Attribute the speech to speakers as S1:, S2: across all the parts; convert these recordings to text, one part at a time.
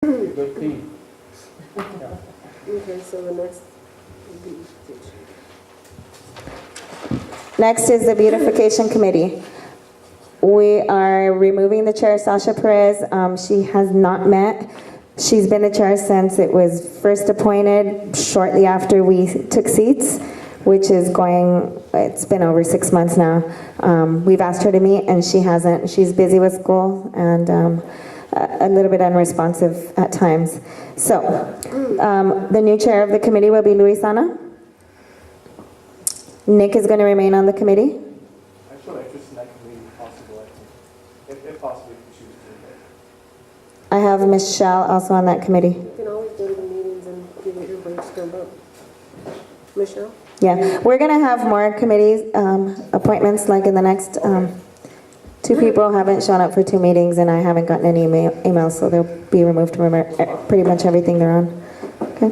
S1: Good team.
S2: Okay, so the next.
S3: Next is the Beautification Committee. We are removing the chair, Sasha Perez. She has not met. She's been the chair since it was first appointed shortly after we took seats, which is it's been over 6 months now. We've asked her to meet and she hasn't. She's busy with school and a little bit unresponsive at times. So, the new chair of the committee will be Luisana. Nick is going to remain on the committee.
S1: Actually, I just like to be possible, I think. If possible, if you choose to.
S3: I have Michelle also on that committee.
S2: You can always go to the meetings and give everybody to come up. Michelle?
S3: Yeah, we're going to have more committees, appointments like in the next, 2 people haven't shown up for 2 meetings and I haven't gotten any emails, so they'll be removed from pretty much everything they're on. Okay.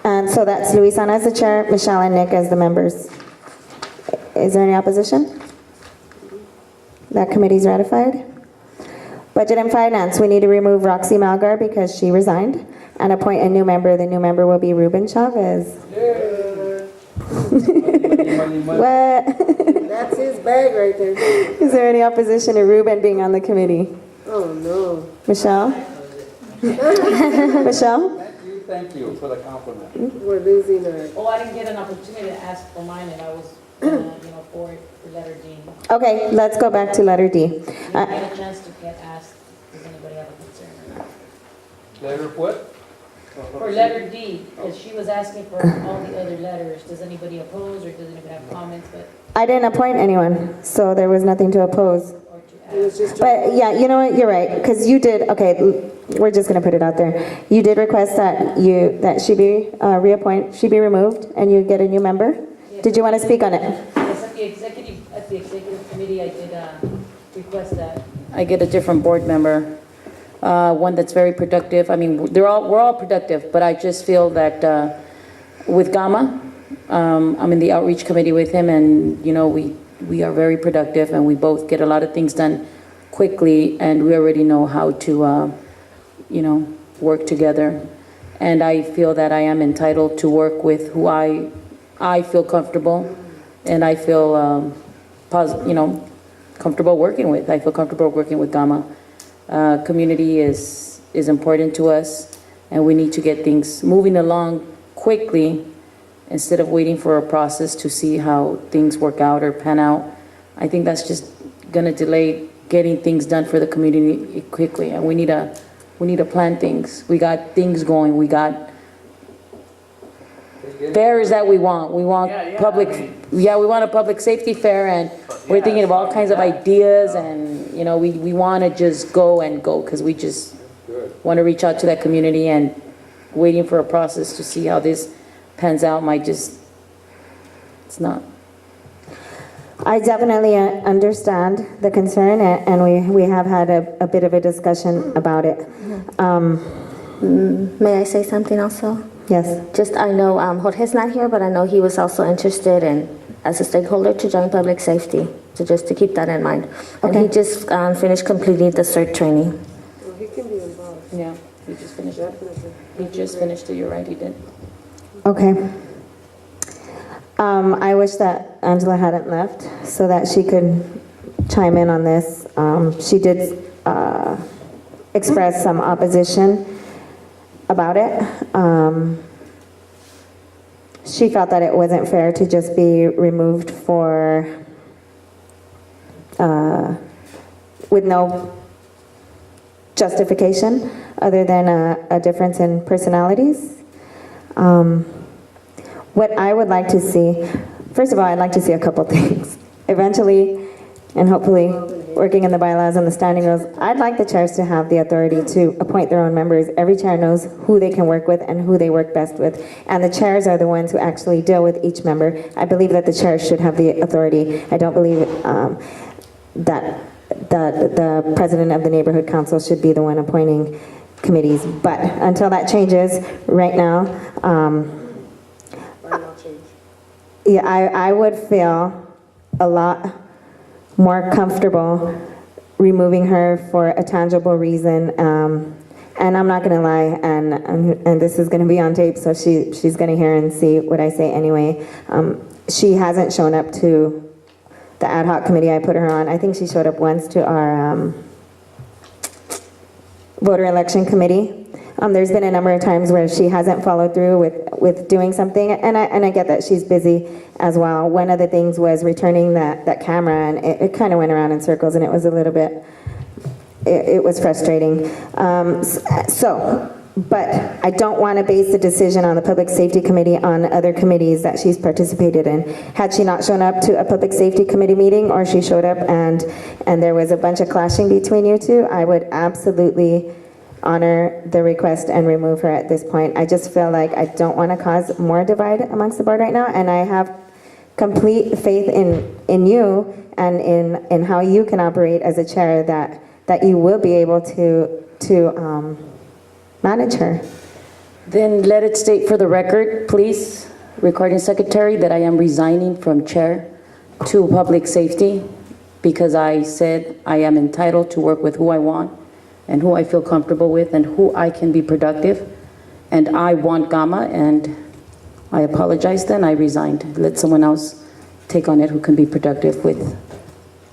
S3: And so that's Luisana as the chair, Michelle and Nick as the members. Is there any opposition? That committee's ratified. Budget and Finance, we need to remove Roxy Malgar because she resigned and appoint a new member. The new member will be Ruben Chavez. What?
S2: That's his bag right there.
S3: Is there any opposition to Ruben being on the committee?
S2: Oh, no.
S3: Michelle? Michelle?
S1: Thank you for the compliment.
S2: We're losing our...
S4: Oh, I didn't get an opportunity to ask for mine, and I was, for letter D.
S3: Okay, let's go back to letter D.
S4: Didn't get a chance to get asked, does anybody have a concern or not?
S1: Letter what?
S4: For letter D, because she was asking for all the other letters, does anybody oppose, or does anybody have comments, but,
S3: I didn't appoint anyone, so there was nothing to oppose.
S4: or to
S2: It was
S4: ask?
S2: just...
S3: But yeah, you know what, you're right, because you did, okay, we're just gonna put it out there. You did request that she be removed, and you get a new member? Did you want to speak on it?
S4: Yes, at the executive committee, I did request that I get a different board member, one that's very productive. I mean, we're all productive, but I just feel that with Gama, I'm in the outreach committee with him, and we are very productive, and we both get a lot of things done quickly, and we already know how to, work together. And I feel that I am entitled to work with who I feel comfortable, and I feel, comfortable working with. I feel comfortable working with Gama. Community is important to us, and we need to get things moving along quickly instead of waiting for a process to see how things work out or pan out. I think that's just going to delay getting things done for the community quickly, and we need to plan things. We got things going. We got fairs that we want. We want we want a public safety fair, and we're thinking of all kinds of ideas, and we want to just go because we just want to reach out to that community, and waiting for a process to see how this pans out it's not.
S3: I definitely understand the concern, and we have had a bit of a discussion about it.
S5: May I say something also?
S3: Yes.
S5: Just, I know Jorge's not here, but I know he was also interested in, as a stakeholder, to join public safety. So just to keep that in mind. And he just finished completing the CERT training.
S2: Well, he can be involved.
S4: Yeah, he just finished it.
S2: Definitely.
S4: He just finished it. You're right, he did.
S3: Okay. I wish that Angela hadn't left so that she could chime in on this. She did express some opposition about it. She felt that it wasn't fair to just be removed with no justification other than a difference in personalities. What I would like to see, first of all, I'd like to see a couple things. Eventually, and hopefully, working in the bylaws and the standing rules, I'd like the chairs to have the authority to appoint their own members. Every chair knows who they can work with and who they work best with. And the chairs are the ones who actually deal with each member. I believe that the chairs should have the authority. I don't believe that the president of the neighborhood council should be the one appointing committees. But until that changes, right now, yeah, I would feel a lot more comfortable removing her for a tangible reason And I'm not gonna lie, and this is gonna be on tape, so she's gonna hear and see what I say anyway. She hasn't shown up to the ad hoc committee I put her on. I think she showed up once to our voter election committee. There's been a number of times where she hasn't followed through with doing something, and I get that she's busy as well. One of the things was returning that camera, and it kind of went around in circles, and it was a little bit, it was frustrating. But I don't want to base the decision on the Public Safety Committee on other committees that she's participated in. Had she not shown up to a Public Safety Committee meeting, or she showed up and there was a bunch of clashing between you two, I would absolutely honor the request and remove her at this point. I just feel like I don't want to cause more divide amongst the board right now, and I have complete faith in you and in how you can operate as a chair, that you will be able to manage her.
S4: Then let it state for the record, please, recording secretary, that I am resigning from chair to public safety because I said I am entitled to work with who I want and who I feel comfortable with and who I can be productive. And I want Gamma, and I apologize then, I resigned. Let someone else take on it who can be productive with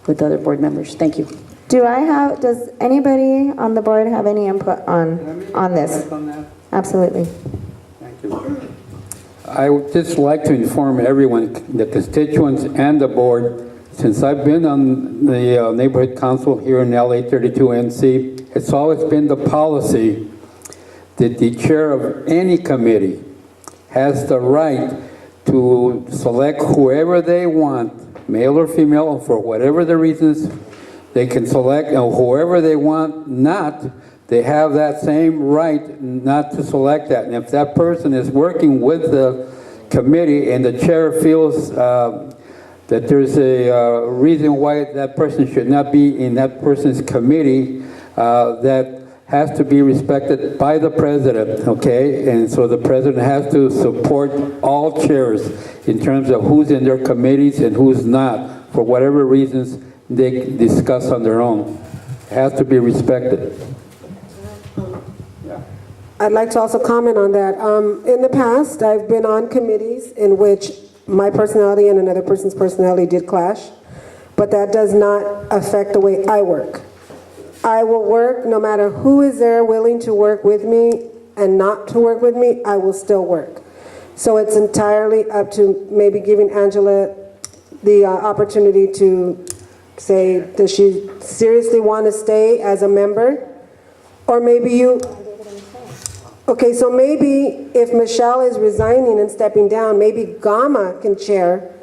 S4: other board members. Thank you.
S3: Does anybody on the board have any input on this? Absolutely.
S6: Thank you. I would just like to inform everyone, the constituents and the board, since I've been on the neighborhood council here in LA 32NC, it's always been the policy that the chair of any committee has the right to select whoever they want, male or female, for whatever the reasons. They can select whoever they want not. They have that same right not to select that. And if that person is working with the committee and the chair feels that there's a reason why that person should not be in that person's committee, that has to be respected by the president, okay? And so the president has to support all chairs in terms of who's in their committees and who's not, for whatever reasons they discuss on their own. It has to be respected.
S2: I'd like to also comment on that. In the past, I've been on committees in which my personality and another person's personality did clash, but that does not affect the way I work. I will work no matter who is there willing to work with me and not to work with me, I will still work. So it's entirely up to maybe giving Angela the opportunity to say, does she seriously want to stay as a member? Or maybe you... Okay, so maybe if Michelle is resigning and stepping down, maybe Gamma can chair.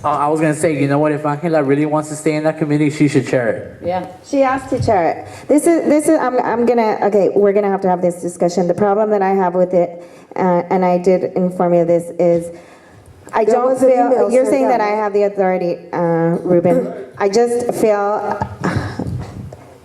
S7: I was going to say, you know what, if Angela really wants to stay in that committee, she should chair it.
S4: Yeah.
S3: She asked to chair it. This is, we're gonna have to have this discussion. The problem that I have with it, and I did inform you of this, is I
S2: There
S3: don't
S2: was an
S3: feel,
S2: email
S3: you're
S2: sent
S3: saying that
S2: out.
S3: I have the authority, Ruben. I just feel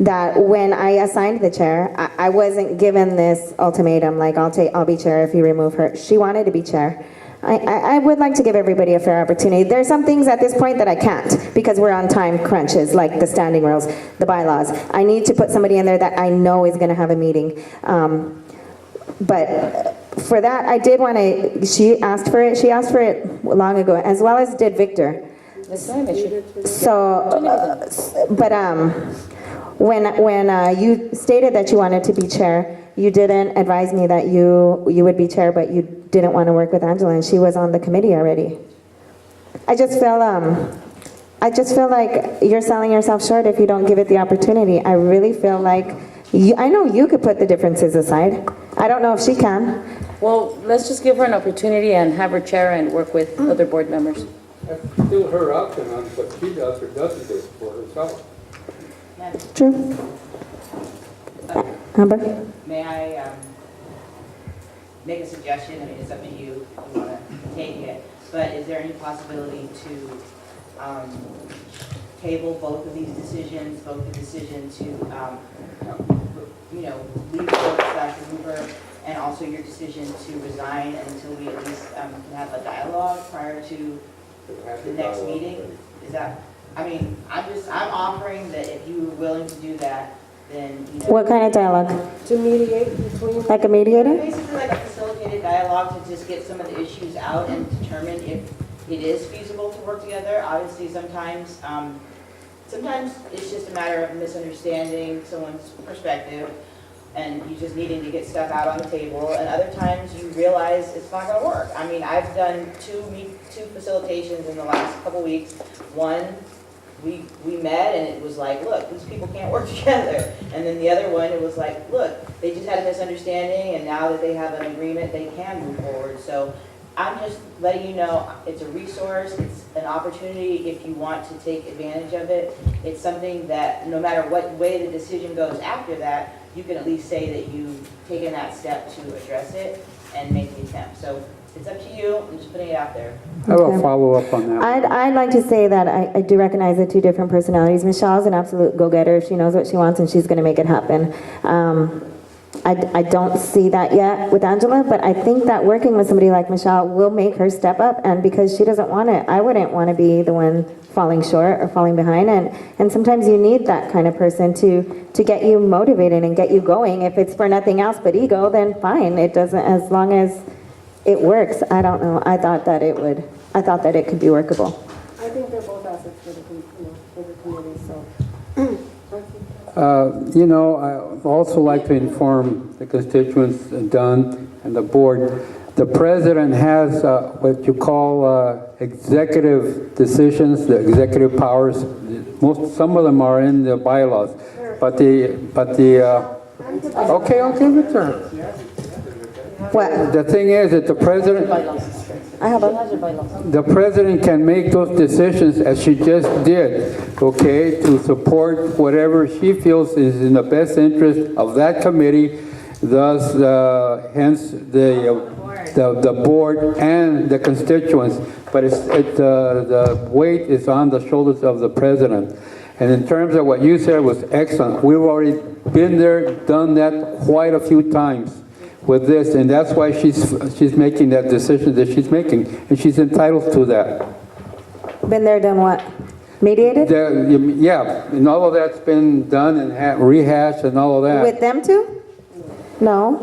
S3: that when I assigned the chair, I wasn't given this ultimatum, like I'll be chair if you remove her. She wanted to be chair. I would like to give everybody a fair opportunity. There's some things at this point that I can't because we're on time crunches, like the standing rules, the bylaws. I need to put somebody in there that I know is going to have a meeting. But for that, I did want to, she asked for it long ago, as well as did Victor. So, when you stated that you wanted to be chair, you didn't advise me that you would be chair, but you didn't want to work with Angela, and she was on the committee already. I just feel like you're selling yourself short if you don't give it the opportunity. I really feel like I know you could put the differences aside. I don't know if she can.
S4: Well, let's just give her an opportunity and have her chair and work with other board members.
S6: That's still her option on what she does or doesn't do for herself.
S3: True. Amber?
S8: May I make a suggestion? I mean, it's up to you if you want to take it. But is there any possibility to table both of these decisions, both the decision to, leave board/remove her, and also your decision to resign until we at least can have a dialogue prior to the next meeting? Is that, I mean, I'm offering that if you were willing to do that, then, you know.
S3: What kind of dialogue?
S2: To mediate between.
S3: Like a mediator?
S8: Basically like a facilitated dialogue to just get some of the issues out and determine if it is feasible to work together. Obviously, sometimes it's just a matter of misunderstanding someone's perspective and you just needing to get stuff out on the table. And other times you realize it's not gonna work. I mean, I've done two facilitations in the last couple weeks. One, we met and it was like, look, these people can't work together. And then the other one, it was like, look, they just had a misunderstanding and now that they have an agreement, they can move forward. So I'm just letting you know, it's a resource, it's an opportunity if you want to take advantage of it. It's something that no matter what way the decision goes after that, you can at least say that you've taken that step to address it and make the attempt. So it's up to you, I'm just putting it out there.
S6: I have
S3: Okay.
S6: a follow-up on that.
S3: I'd like to say that I do recognize the two different personalities. Michelle's an absolute go-getter. She knows what she wants and she's going to make it happen. I don't see that yet with Angela, but I think that working with somebody like Michelle will make her step up, and because she doesn't want it, I wouldn't want to be the one falling short or falling behind, and sometimes you need that kind of person to get you motivated and get you going. If it's for nothing else but ego, then fine. It doesn't, as long as it works. I don't know. I thought that it could be workable.
S2: I think they're both assets for the, for the committee, so.
S6: I'd also like to inform the constituents, Dunn, and the board. The president has what you call executive decisions, the executive powers. Some of them are in the bylaws, but okay, I'll give it to her.
S3: What?
S6: The thing is that the president,
S3: I have a...
S6: the president can make those decisions as she just did, okay, to support whatever she feels is in the best interest of that committee, thus hence the board and the constituents. But the weight is on the shoulders of the president. And in terms of what you said was excellent. We've already been there, done that quite a few times with this, and that's why she's making that decision that she's making, and she's entitled to that.
S3: Been there, done what? Mediated?
S6: Yeah, and all of that's been done and rehashed and all of that.
S3: With them too? No.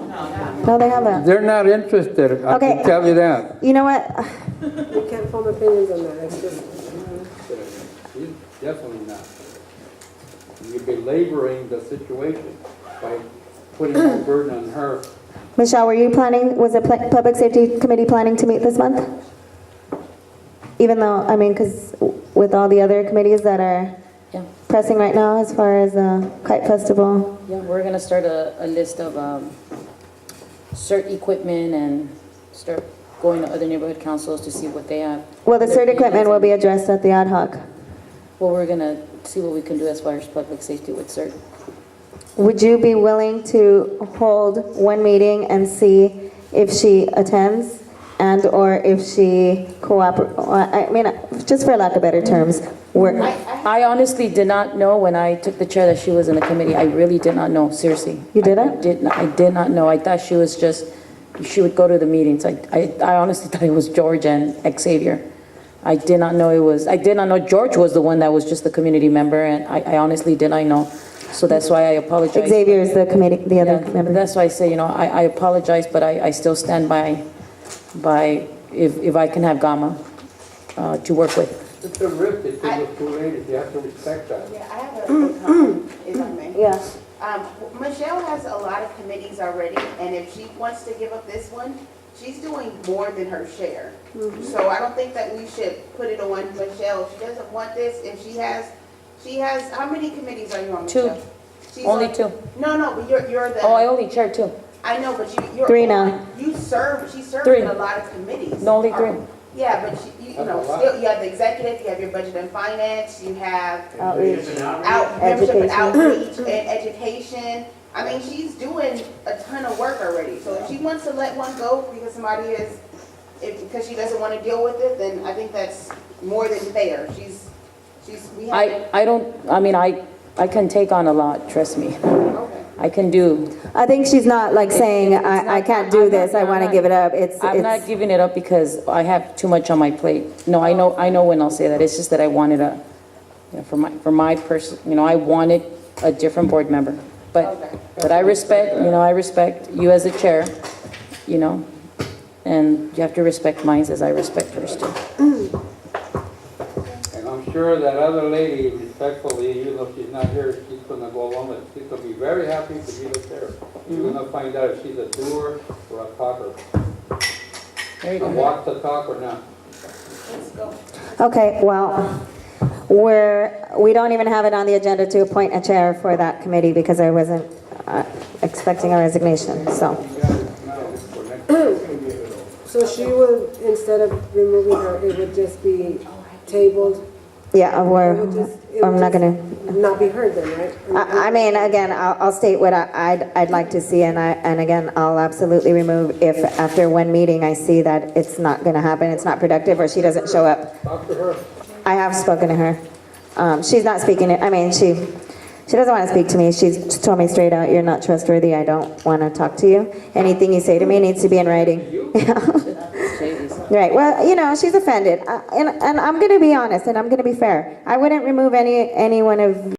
S3: No, they haven't.
S6: They're not interested, I
S3: Okay.
S6: can tell you that.
S3: You know what?
S2: We can't form opinions on that, it's just.
S6: Definitely not. You're belaboring the situation by putting the burden on her.
S3: Michelle, were you planning, was the Public Safety Committee planning to meet this month? Even though, I mean, because with all the other committees that are
S4: Yeah.
S3: pressing right now as far as Kite Festival.
S4: Yeah, we're gonna start a list of CERT equipment and start going to other neighborhood councils to see what they have.
S3: Well, the CERT equipment will be addressed at the ad hoc.
S4: Well, we're gonna see what we can do as far as public safety with CERT.
S3: Would you be willing to hold one meeting and see if she attends and or if she I mean, just for lack of better terms, work?
S4: I honestly did not know when I took the chair that she was in the committee. I really did not know, seriously.
S3: You didn't?
S4: I did not know. I thought she was just, she would go to the meetings. I honestly thought it was George and Xavier. I did not know George was the one that was just the community member, and I honestly did not know. So that's why I apologize.
S3: Xavier is the committee, the other
S4: Yeah,
S3: member.
S4: that's why I say, I apologize, but I still stand by if I can have Gamma to work with.
S6: It's a risk, it's too late, you have to respect that.
S9: Yeah, I have a quick comment, if I may.
S3: Yeah.
S9: Michelle has a lot of committees already, and if she wants to give up this one, she's doing more than her share. So I don't think that we should put it on Michelle. If she doesn't want this, and she has, how many committees are you on,
S4: Two.
S9: Michelle? She's
S4: Only
S9: on-
S4: two.
S9: No, but you're the.
S4: Oh, I only chair two.
S9: I know, but you're.
S3: Three
S9: on-
S3: now.
S9: You serve, she serves
S4: Three.
S9: in a lot of committees.
S4: No, only three.
S9: Yeah, but you know, still, you have the executive, you have your budget and finance, you have
S3: Outreach.
S9: membership and
S3: Education.
S9: outreach and education. I mean, she's doing a ton of work already. So if she wants to let one go because somebody is, because she doesn't want to deal with it, then I think that's more than fair. We have.
S4: I can take on a lot, trust me.
S9: Okay.
S4: I can do.
S3: I think she's not like saying,
S4: It's not-
S3: I can't do
S4: I'm
S3: this,
S4: not-
S3: I want to
S4: I'm
S3: give it
S4: not-
S3: up. It's
S4: I'm not giving it up because I have too much on my plate. No, I know when I'll say that. It's just that I wanted for my person, I wanted a different board member. But I respect, I respect you as a chair, and you have to respect mine as I respect yours too.
S6: And I'm sure that other lady, respectfully, even though she's not here, she's gonna go along with it. She's gonna be very happy to be the chair. You're gonna find out if she's a doer or a talker.
S4: There you
S6: A
S4: go.
S6: walk the talk or not.
S3: Okay, well, we don't even have it on the agenda to appoint a chair for that committee because I wasn't expecting a resignation, so.
S6: You got it now for next.
S2: So she will, instead of removing her, it would just be tabled?
S3: Yeah,
S2: It would just- it
S3: I'm
S2: would
S3: not
S2: just
S3: gonna,
S2: Not be heard then, right?
S3: I mean, again, I'll state what I'd like to see, and again, I'll absolutely remove if after one meeting I see that it's not gonna happen, it's not productive, or she doesn't show up.
S6: Talk to her.
S3: I have spoken to her. She's not speaking, she doesn't want to speak to me. She's told me straight out, you're not trustworthy, I don't want to talk to you. Anything you say to me needs to be in writing. Right, well, she's offended. And I'm going to be honest, and I'm going to be fair. I wouldn't remove any one of